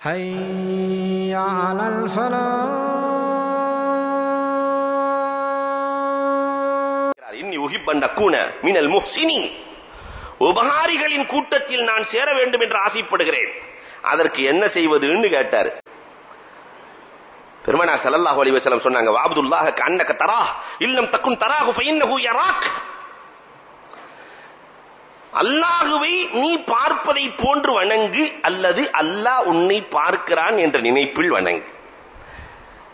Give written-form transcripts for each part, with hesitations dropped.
حي على الفلاح. இன்னி உஹிப்பு அன் அகூன மினல் முஹ்சினீன். உபகாரிகளின் கூட்டத்தில் நான் சேர வேண்டும் என்று ஆசைப்படுகிறேன். அதற்கு என்ன செய்வதுன்னு கேட்டார். பெருமானார் ஸல்லல்லாஹு அலைஹி வஸல்லம் சொன்னாங்க, வஅப்துல்லாஹ கஅன்னக தராஹ் இல்லம் தகுன் தராஹு ஃபஇன்னஹு யராக். அல்லாஹ்வை நீ பார்ப்பதை போன்று வணங்கு, அல்லது அல்லாஹ் உன்னை பார்க்கிறான் என்ற நினைப்பில் வணங்கு.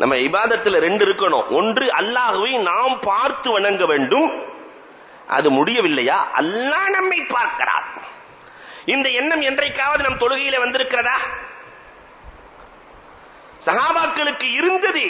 நம்ம இபாதத்தில் ரெண்டு இருக்கணும். ஒன்று அல்லாஹ்வை நாம் பார்த்து வணங்க வேண்டும். அது முடியவில்லையா, அல்லாஹ் நம்மை பார்க்கிறார். இந்த எண்ணம் என்றைக்காவது நம் தொழுகையில வந்திருக்கிறதா? சஹாபாக்களுக்கு இருந்தது.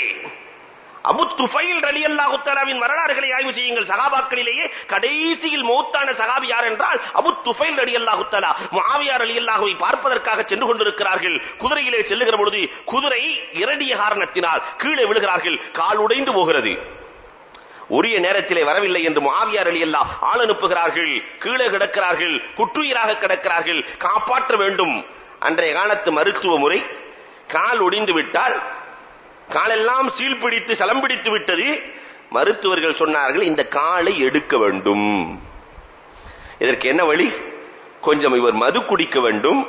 அபு துஃபைல் ரலியல்லாஹு தஆலாவின் வரலாறுகளை ஆய்வு செய்யுங்கள். சஹாபாக்களிலேயே கடைசியில் மௌத்தான சஹாபி யார் என்றால் அபு துஃபைல் ரலியல்லாஹு தஆலா. முஆவியா ரலியல்லாஹுவை பார்ப்பதற்காக சென்று கொண்டிருக்கிறார்கள். குதிரையிலே செல்லுகிற பொழுது குதிரை இரடிய காரணத்தினால் கீழே விழுகிறார்கள். கால் உடைந்து போகிறது. உரிய நேரத்திலே வரவில்லை என்று முஆவியா ரலியல்லாஹு ஆள் அனுப்புகிறார்கள். கீழே கிடக்கிறார்கள், குற்றுயிராக கிடக்கிறார்கள். காப்பாற்ற வேண்டும். அன்றைய காலத்து மருத்துவ முறை, கால் ஒடிந்து விட்டால், காலெல்லாம் சீல் பிடித்து சலம் பிடித்து விட்டது, மருத்துவர்கள் சொன்னார்கள் இந்த காலை எடுக்க வேண்டும். இதற்கு என்ன வழி? கொஞ்சம் இவர் மது குடிக்க வேண்டும்,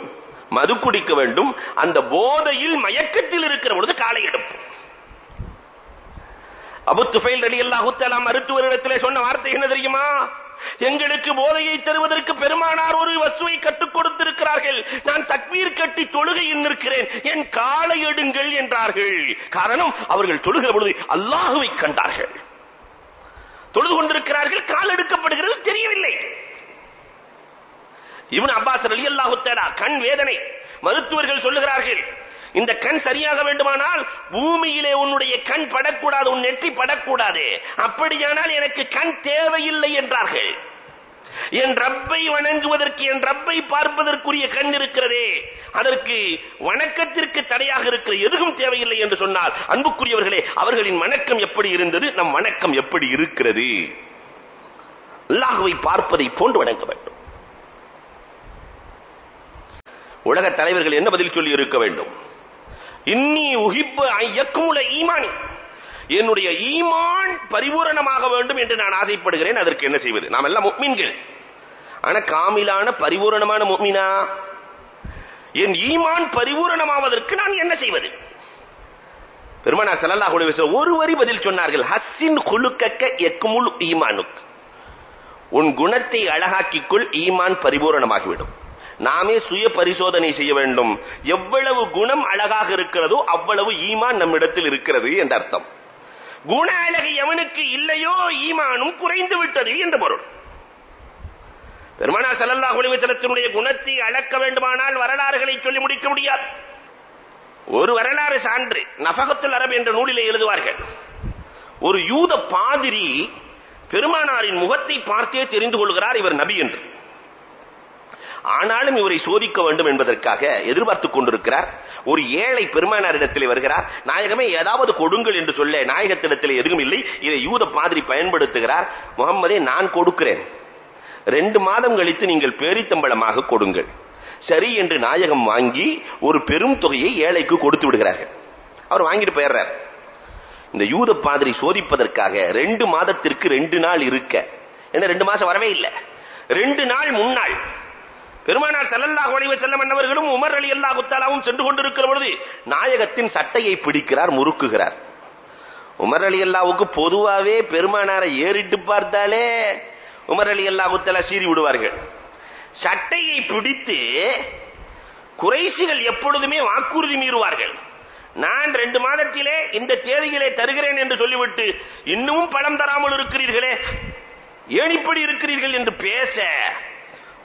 மது குடிக்க வேண்டும். அந்த போதையில் மயக்கத்தில் இருக்கிற பொழுது காலை எடுப்போம். அபு துஃபைல் ரலியல்லாஹு தஆலா மருத்துவரிடத்திலே சொன்ன வார்த்தை என்ன தெரியுமா? எங்களுக்கு போதையை தருவதற்கு பெருமானார் ஒரு வஸ்துவை கற்றுக் கொடுத்திருக்கிறார்கள். நான் தக்பீர் கட்டி தொழுகையில் நிற்கிறேன், என் காலை எடுங்கள் என்றார்கள். காரணம், அவர்கள் தொழுகிற பொழுது அல்லாஹுவை கண்டார்கள். தொழுது கொண்டிருக்கிறார்கள், கால் எடுக்கப்படுகிறது தெரியவில்லை. இப்னு அப்பாஸ் ரலியல்லாஹு தஆலா கண் வேதனை. மருத்துவர்கள் சொல்லுகிறார்கள், இந்த கண் சரியாக வேண்டுமானால் பூமியிலே உன்னுடைய கண் படக்கூடாது, உன் நெற்றி படக்கூடாது. அப்படியானால் எனக்கு கண் தேவையில்லை என்றார்கள். என் ரப்பை வணங்குவதற்கு, என் ரப்பை பார்ப்பதற்குரிய கண் இருக்கிறதே, அதற்கு வணக்கத்திற்கு தடையாக இருக்கிற எதுவும் தேவையில்லை என்று சொன்னால், அன்புக்குரியவர்களே, அவர்களின் வணக்கம் எப்படி இருந்தது, நம் வணக்கம் எப்படி இருக்கிறது? அல்லாஹ்வை பார்ப்பதை போன்று வணங்க வேண்டும். உலக தலைவர்கள் என்ன பதில் சொல்லி இருக்க வேண்டும்? இன்னி உஹிப்பு அன் யக்முல ஈமானி, என்னுடைய ஈமான் பரிபூரணமாக வேண்டும் என்று நான் ஆசைப்படுகிறேன். அதற்கு என்ன செய்வது? நாம் எல்லாம் முஃமின்கள். ஆனா காமிலான பரிபூரணமான முஃமினா? என் ஈமான் பரிபூரணமாவதற்கு நான் என்ன செய்வது? பெருமானார் ஸல்லல்லாஹு அலைஹி வஸல்லம் ஒரு வரி பதில் சொன்னார்கள், ஹஸ்ஸின் குலுக்கக்க யக்முல் ஈமானுக். உன் குணத்தை அழகாக்கிக்குள், ஈமான் பரிபூரணமாகிவிடும். நாமே சுய பரிசோதனை செய்ய வேண்டும். எவ்வளவு குணம் அழகாக இருக்கிறதோ அவ்வளவு ஈமான் நம்மிடத்தில் இருக்கிறது என்ற அர்த்தம். குண அழகு எவனுக்கு இல்லையோ ஈமானும் குறைந்து விட்டது என்ற பொருள். பெருமானார் ஸல்லல்லாஹு அலைஹி வஸல்லத்தினுடைய குணத்தை அளக்க வேண்டுமானால் வரலாறுகளை சொல்லி முடிக்க முடியாது. ஒரு வரலாறு சான்று நஃபகத்துல் அரப் என்ற நூலிலே எழுதுவார்கள். ஒரு யூத பாதிரி பெருமானாரின் முகத்தை பார்த்தே தெரிந்து கொள்கிறார் இவர் நபி என்று. ஆனாலும் இவரை சோதிக்க வேண்டும் என்பதற்காக எதிர்பார்த்துக் கொண்டிருக்கிறார். ஒரு ஏழை பெருமானாரிடத்திலே வருகிறார். நாயகமே ஏதாவது கொடுங்கள் என்று சொல்ல நாயகத்திடத்தில் எதுவும் இல்லை. இதை யூத பாதிரி பயன்படுத்துகிறார். முகம்மதே, நான் கொடுக்கிறேன், 2 மாதம் கழித்து நீங்கள் பேரித்தம்பளமாக கொடுங்கள். சரி என்று நாயகம் வாங்கி ஒரு பெரும் தொகையை ஏழைக்கு கொடுத்து விடுகிறார்கள். அவர் வாங்கிட்டு போயிடுறார். இந்த யூத பாதிரி சோதிப்பதற்காக 2 மாதத்திற்கு 2 நாள் இருக்க, என்ன 2 மாசம் வரவே இல்லை, 2 நாள் முன்னாள் பெருமானார் ஸல்லல்லாஹு அலைஹி வஸல்லம் அன்னவர்களும் உமர் ரலியல்லாஹு தஆலாவும் சென்று கொண்டிருக்கிற பொழுது நாயகத்தின் சட்டையை பிடிக்கிறார், முறுக்குகிறார். உமர் ரலியல்லாஹுக்கு பொதுவாவே பெருமானாரை ஏறிட்டு பார்த்தாலே உமர் ரலியல்லாஹு தஆலா சீறி விடுவார்கள். சட்டையை பிடித்து, குறைஷிகள் எப்பொழுதுமே வாக்குறுதி மீறுவார்கள். நான் 2 மாதத்திலே இந்த தேதிகளை தருகிறேன் என்று சொல்லிவிட்டு இன்னும் பணம் தராமல் இருக்கிறீர்களே, ஏன் இப்படி இருக்கிறீர்கள் என்று பேச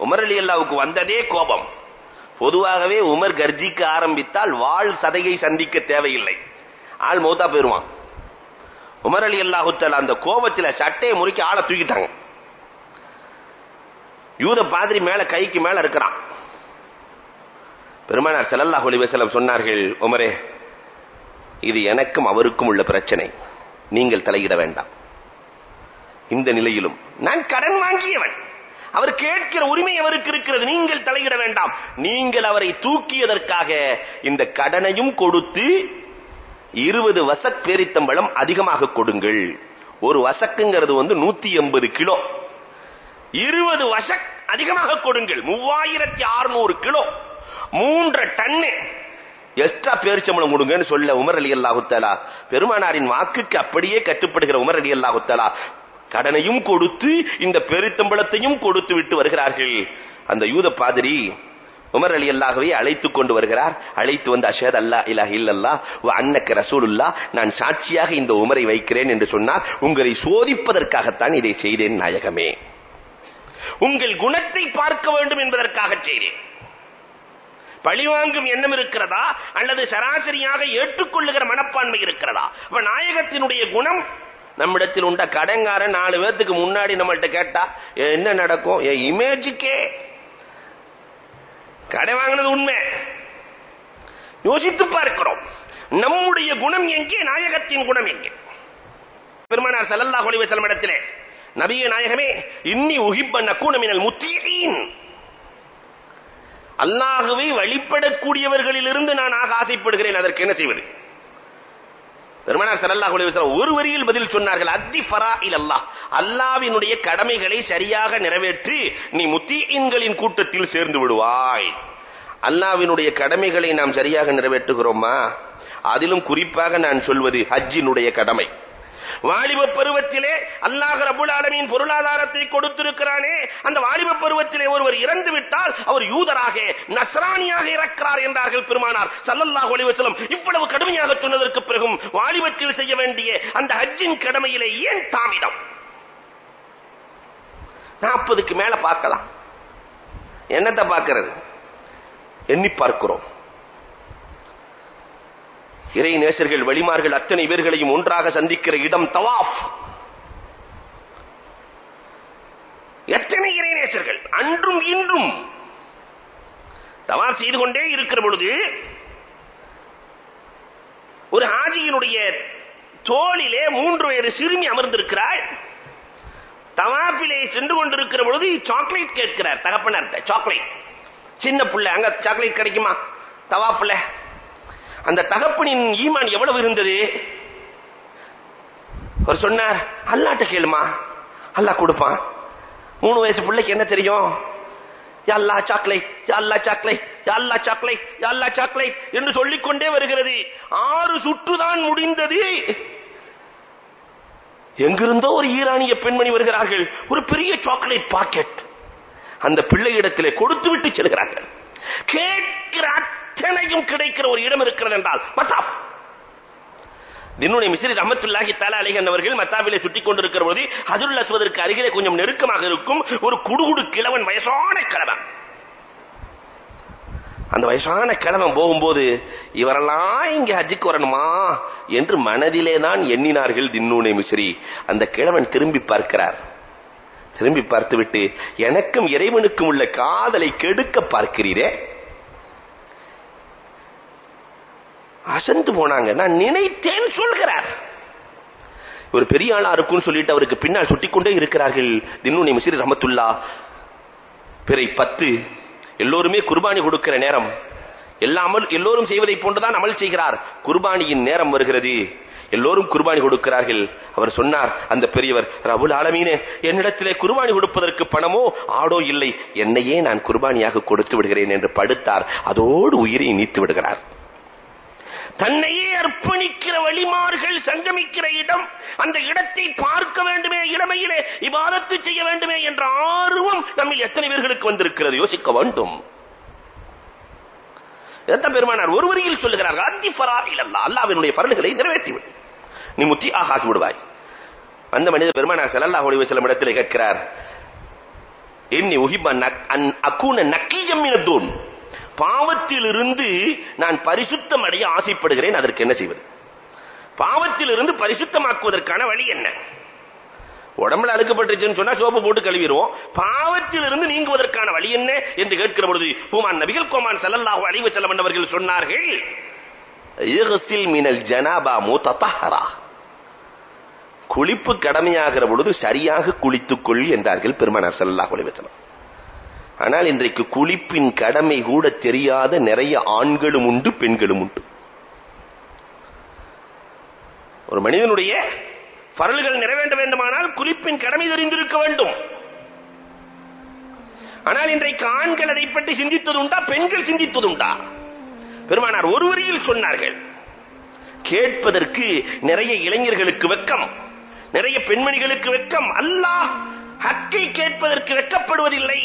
உமர் ரலியல்லாஹுக்கு வந்ததே கோபம். பொதுவாகவே உமர் கர்ஜிக்க ஆரம்பித்தால் வாள் சதையை சந்திக்க தேவையில்லை, ஆள் மௌத்தா போயிருவான். உமர் ரலியல்லாஹு தஆலா அந்த கோபத்தில் சட்டையை முறுக்கி ஆளை தூக்கிட்டாங்க. யூத பாதிரி மேல, கைக்கு மேல இருக்கிறான். பெருமானார் ஸல்லல்லாஹு அலைஹி வஸல்லம் சொன்னார்கள், உமரே, இது எனக்கும் அவருக்கும் உள்ள பிரச்சனை, நீங்கள் தலையிட வேண்டாம். இந்த நிலையிலும் நான் கடன் வாங்கியவன், அவர் கேட்கிற உரிமை அவருக்கு இருக்கிறது, நீங்கள் தலையிட வேண்டாம். நீங்கள் அவரை தூக்கியதற்காக இந்த கடனையும் கொடுத்து 20 வசக் பேரித்தம்பழம் அதிகமாக கொடுங்கள். ஒரு வசக்குங்கிறது 180 கிலோ, 20 வசக் அதிகமாக கொடுங்கள். 3600 கிலோ, 3 டன்னு எக்ஸ்ட்ரா பேரிச்சம்பழம் கொடுங்கன்னு சொல்ல உமர் ரலியல்லாஹு தஆலா, பெருமானாரின் வாக்குக்கு அப்படியே கட்டுப்படுகிற உமர் ரலியல்லாஹு தஆலா கடனையும் கொடுத்து இந்த பேரித்தம்பழத்தையும் கொடுத்து விட்டு வருகிறார்கள். அந்த யூத பாதிரி உமர் ரலியல்லாஹுவை அழைத்துக் கொண்டு வருகிறார். அழைத்து வந்து அஷ்ஹது அல்லா இலாஹ இல்லல்லாஹ் வ அன்னக ரசூலுல்லாஹ், நான் சாட்சியாக இந்த உமரை வைக்கிறேன் என்று சொன்னார். உங்களை சோதிப்பதற்காகத்தான் இதை செய்தேன் நாயகமே, உங்கள் குணத்தை பார்க்க வேண்டும் என்பதற்காக செய்தேன். பழிவாங்கும் எண்ணம் இருக்கிறதா அல்லது சராசரியாக ஏற்றுக்கொள்ளுகிற மனப்பான்மை இருக்கிறதா? நாயகத்தினுடைய குணம் நம்மிடத்தில் உண்ட. கடங்காரன் 4 பேருக்கு முன்னாடி நம்மள்ட்ட கேட்டா என்ன நடக்கும்? இமேஜுக்கே கடை வாங்கினது உண்மை. யோசித்து பார்க்கிறோம், நம்முடைய குணம் எங்கே, நாயகத்தின் குணம் எங்கே? பெருமானார் ஸல்லல்லாஹு அலைஹி வஸல்லம் இடத்திலே, நபியே நாயகமே, இன்னி உஹிப்ப நகூன மினல் முத்தீஈன், அல்லாஹ்வை வழிபடக்கூடியவர்களிலிருந்து நான் ஆசைப்படுகிறேன். அதற்கு என்ன செய்வது? பெருமானார் ஸல்லல்லாஹு அலைஹி வஸல்லம் ஒரு வரியில் பதில் சொன்னார்கள், அத்தி ஃபராஇல் அல்லாஹ், அல்லாஹ்வினுடைய கடமைகளை சரியாக நிறைவேற்றி நீ முத்தீஇன்களின் கூட்டத்தில் சேர்ந்து விடுவாய். அல்லாஹ்வினுடைய கடமைகளை நாம் சரியாக நிறைவேற்றுகிறோமா? அதிலும் குறிப்பாக நான் சொல்வது ஹஜ்ஜினுடைய கடமை. வாலிப பருவத்திலே அல்லாஹ் ரப்பல் ஆலமீன் பொருளாதாரத்தை கொடுத்திருக்கிறானே, அந்த வாலிப பருவத்திலே ஒருவர் இறந்து விட்டால் அவர் யூதராக நஸ்ரானியாக இறக்கிறார் என்றார்கள் பெருமானார் ஸல்லல்லாஹு அலைஹி வஸல்லம். இவ்வளவு கடுமையாக சொன்னதற்கு பிறகும் வாலிபத்தில் செய்ய வேண்டிய அந்த ஹஜ்ஜின் கடமையிலே ஏன் தாமதம்? 40க்கு மேல பார்க்கலாம். என்னத்தை பார்க்கிறது? எண்ணி பார்க்கிறோம். இறை நேசர்கள் வழிமார்கள் அத்தனை பேர்களையும் ஒன்றாக சந்திக்கிற இடம் தவாஃப். எத்தனை இறை நேசர்கள் அன்றும் இன்றும் தவாஃப் செய்து கொண்டே இருக்கிற பொழுது ஒரு ஹாஜியினுடைய தோளிலே 3 வயது சிறுமி அமர்ந்திருக்கிறாள். தவாஃபிலே சென்று கொண்டிருக்கிற பொழுது சாக்லேட் கேட்கிறார் தகப்பனார். சாக்லேட், சின்ன புள்ள, அங்க சாக்லேட் கிடைக்குமா தவாஃப்ல? அந்த தகப்பனின் ஈமான் எவ்வளவு இருந்தது? அவர் சொன்னார், அல்லாஹ்ட்ட கேளுமா, அல்லாஹ் கொடுப்பான். 3 வயசு பிள்ளைக்கு என்ன தெரியும்? யா அல்லாஹ் சாக்லேட், யா அல்லாஹ் சாக்லேட், யா அல்லாஹ் சாக்லேட், யா அல்லாஹ் சாக்லேட் என்று சொல்லிக்கொண்டே வருகிறது. 6 சுற்றுதான் முடிந்தது. எங்கிருந்தோ ஒரு ஈரானிய பெண்மணி வருகிறார்கள், ஒரு பெரிய சாக்லேட் பாக்கெட் அந்த பிள்ளை இடத்திலே கொடுத்து விட்டு செல்கிறார்கள். கேட்கிற அத்தனையும் கிடைக்கிற ஒரு இடம் இருக்கிறது என்றால் மத்தாப். தின்னூனி மிஸ்ரி ரஹ்மத்துல்லாஹி தஆலா அலைஹி அவர்கள் மத்தாபிலே சுற்றிக் கொண்டிருக்கிற போது ஹஜ்ருல் அஸ்வதிற்கு அருகிலே கொஞ்சம் நெருக்கமாக இருக்கும் ஒரு குடுகுடு கிழவன், வயசான கிழவன். அந்த வயசான கிழவன் போகும்போது இவரெல்லாம் இங்கே ஹஜ்ஜுக்கு வரணுமா என்று மனதிலே தான் எண்ணினார்கள் தின்னூனி மிஸ்ரி. அந்த கிழவன் திரும்பி பார்க்கிறார். திரும்பி பார்த்துவிட்டு, எனக்கும் இறைவனுக்கும் உள்ள காதலை கெடுக்க பார்க்கிறீரே. அசந்து போனாங்க. நான் நினைத்தேன் சொல்கிறார். ஒரு பெரிய ஆளா இருக்கும்னு சொல்லிட்டு அவருக்கு பின்னால் சுட்டிக்கொண்டே இருக்கிறார்கள். தின்னூனி மிஸ்ரி ரஹ்மத்துல்லாஹ் பிறை 10 எல்லோருமே குர்பானி கொடுக்கிற நேரம். எல்லோரும் செய்வதை போன்றுதான் அமல் செய்கிறார். குர்பானியின் நேரம் வருகிறது. எல்லோரும் குர்பானி கொடுக்கிறார்கள். அவர் சொன்னார், அந்த பெரியவர், ரப்புல் ஆலமீனே, என்னிடத்திலே குர்பானி கொடுப்பதற்கு பணமோ ஆடோ இல்லை, என்னையே நான் குர்பானியாக கொடுத்து விடுகிறேன் என்று படுத்தார். அதோடு உயிரை நீத்து விடுகிறார். தன்னையே அர்ப்பணிக்கிற வழிமார்கள் சங்கமிக்கிற இடம், அந்த இடத்தை பார்க்க வேண்டுமே, இளமையிலே இபாதத்து செய்ய வேண்டுமே என்ற ஆர்வம் நம்மில் எத்தனை பேர்களுக்கு வந்திருக்கிறது? யோசிக்க வேண்டும். பெருமானார் ஒரு வரியில் சொல்லுகிறார்கள், அத்தி ஃபராஇல் அல்லாஹ், அல்லாஹ்வினுடைய ஃபர்லுகளை நிறைவேற்றிவிடு, நீ முத்தியாக ஆகி விடுவாய். அந்த மனிதர் பெருமானார் ஸல்லல்லாஹு அலைஹி வஸல்லம் இடத்திலே கேட்கிறார், இன்னி உஹிப்ப அன் அகூன நக்கியம் மினத்தூன், பாவத்திலிருந்து நான் பரிசுத்தம் அடைய ஆசைப்படுகிறேன். அதற்கு என்ன செய்வது? பாவத்திலிருந்து பரிசுத்தமாக்குவதற்கான வழி என்ன? உடம்புல அழுக்கப்பட்டுச்சுன்னு சொன்னா சோப்பு போட்டு கழுவிடுவோம். பாவத்திலிருந்து நீங்குவதற்கான வழி என்ன என்று கேட்கிற பொழுது பூமான் நபிகள் கோமான் ஸல்லல்லாஹு அலைஹி வஸல்லம் அவர்கள் சொன்னார்கள், இக்ஸில் மினல் ஜனாபா முத்தஹரா, குளிப்பு கடமையாகிற பொழுது சரியாக குளித்துக்கொள் என்றார்கள் பெருமானார் ஸல்லல்லாஹு அலைஹி வஸல்லம். ஆனால் இன்றைக்கு குளிப்பின் கடமை கூட தெரியாத நிறைய ஆண்களும் உண்டு, பெண்களும் உண்டு. ஒரு மனிதனுடைய பரல்கள் நிறைவேற்ற வேண்டுமானால் குளிப்பின் கடமை தெரிந்திருக்க வேண்டும். ஆனால் இன்றைக்கு ஆண்கள் அதை பற்றி சிந்தித்ததுண்டா, பெண்கள் சிந்தித்ததுண்டா? பெருமானார் ஒரு வரியில் சொன்னார்கள். கேட்பதற்கு நிறைய இளைஞர்களுக்கு வெட்கம், நிறைய பெண்மணிகளுக்கு வெட்கம். அல்லாஹ் ஹக்கை கேட்பதற்கு வெட்கப்படுவதில்லை.